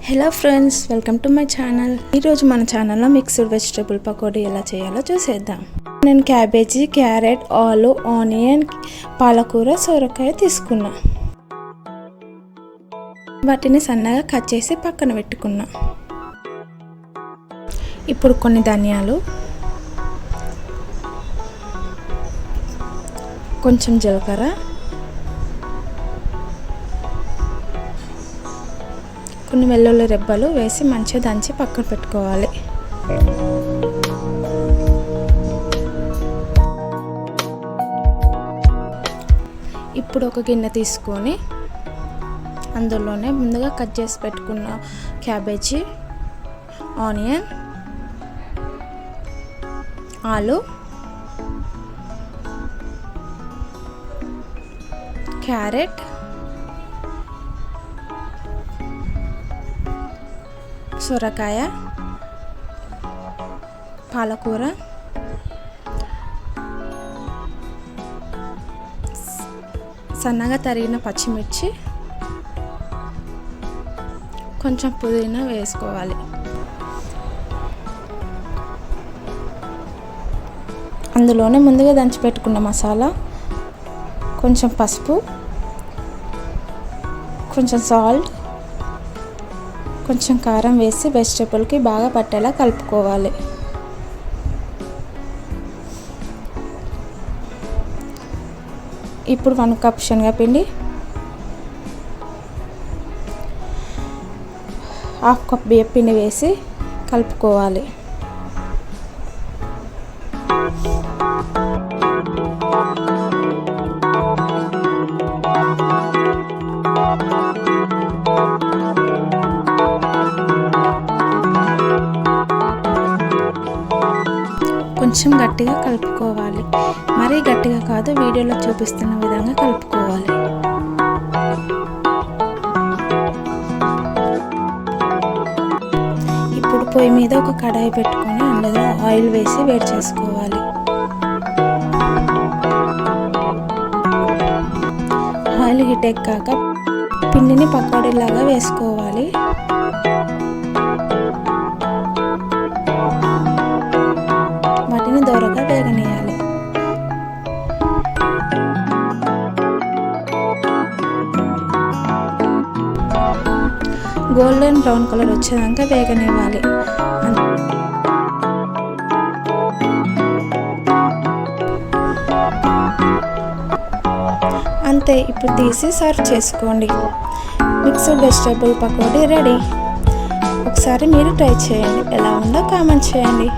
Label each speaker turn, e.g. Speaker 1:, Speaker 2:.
Speaker 1: Hello friends, welcome to my channel. ఈరోజు మన ఛానల్లో మిక్స్డ్ వెజిటేబుల్ పకోడీ ఎలా చేయాలో చూసేద్దాం. నేను క్యాబేజీ, క్యారెట్, ఆలు, ఆనియన్, పాలకూర, సొరకాయ తీసుకున్నా. వాటిని సన్నగా కట్ చేసి పక్కన పెట్టుకున్నా. ఇప్పుడు కొన్ని ధనియాలు, కొంచెం జీలకర్ర, కొన్ని వెల్లుల్లి రెబ్బలు వేసి మంచిగా దంచి పక్కన పెట్టుకోవాలి. ఇప్పుడు ఒక గిన్నె తీసుకొని అందులోనే ముందుగా కట్ చేసి పెట్టుకున్న క్యాబేజీ, ఆనియన్, ఆలు, క్యారెట్, సొరకాయ, పాలకూర, సన్నగా తరిగిన పచ్చిమిర్చి, కొంచెం పుదీనా వేసుకోవాలి. అందులోనే ముందుగా దంచి పెట్టుకున్న మసాలా, కొంచెం పసుపు, కొంచెం సాల్ట్, కొంచెం కారం వేసి వెజిటేబుల్కి బాగా పట్టేలా కలుపుకోవాలి. ఇప్పుడు 1 కప్ శనగపిండి, 1/2 కప్ బియ్యపిండి వేసి కలుపుకోవాలి. కొంచెం గట్టిగా కలుపుకోవాలి. మరీ గట్టిగా కాదు, వీడియోలో చూపిస్తున్న విధంగా కలుపుకోవాలి. ఇప్పుడు పొయ్యి మీద ఒక కడాయి పెట్టుకొని అందులో ఆయిల్ వేసి వేడి చేసుకోవాలి. ఆయిల్ హీట్ ఎక్కాక పిండిని పకోడీలాగా వేసుకోవాలి. వాటిని దోరగా వేగనీయాలి. గోల్డెన్ బ్రౌన్ కలర్ వచ్చేదాకా వేగనివ్వాలి. అంతే, ఇప్పుడు తీసి సర్వ్ చేసుకోండి. Mixed vegetable pakodi ready. ఒకసారి మీరు ట్రై చేయండి, ఎలా ఉందో కామెంట్ చేయండి.